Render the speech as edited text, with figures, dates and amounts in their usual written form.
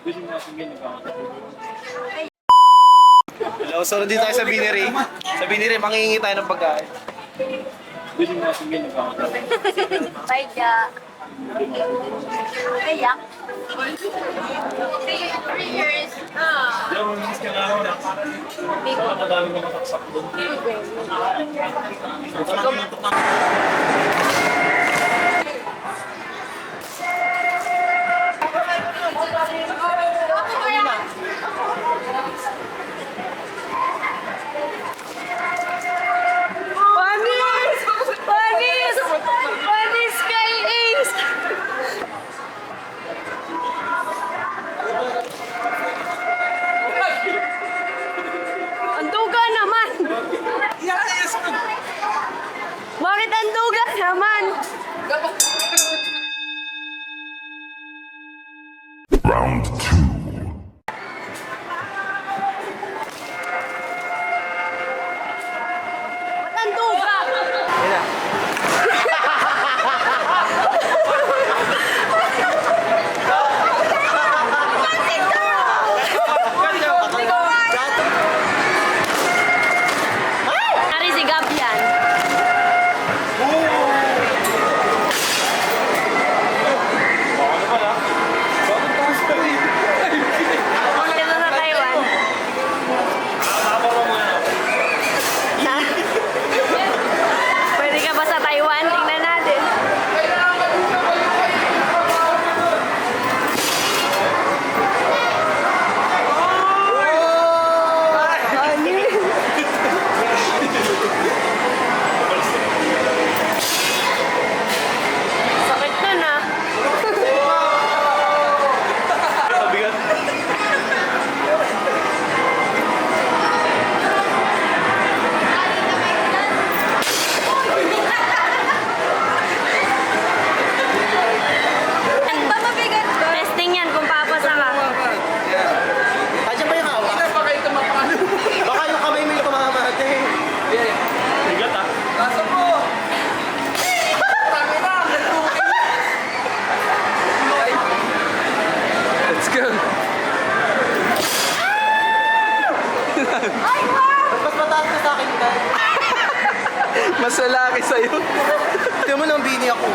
Hello, so nandito tayo sa Biniri. Sa Biniri, mangingi tayo ng pagkain. Kaya. Kaya. 3 years. Panis kay Ace! Ang duga naman! Bakit ang duga naman? Round two. Ba't ang duga? Nari si Gab yan. Dito sa Taiwan. Pwede ka ba sa Taiwan? Tingnan natin. Sakit nun ah. Testing yan kung papasa ka. Kaya ba yung hawak? Baka yung kamay mo yung kumamate. Bigat ah. Let's go. Ay, wow! Mas mataas ka sa akin, Dad. Mas lalaki sa'yo. Tingnan mo nang bini ako.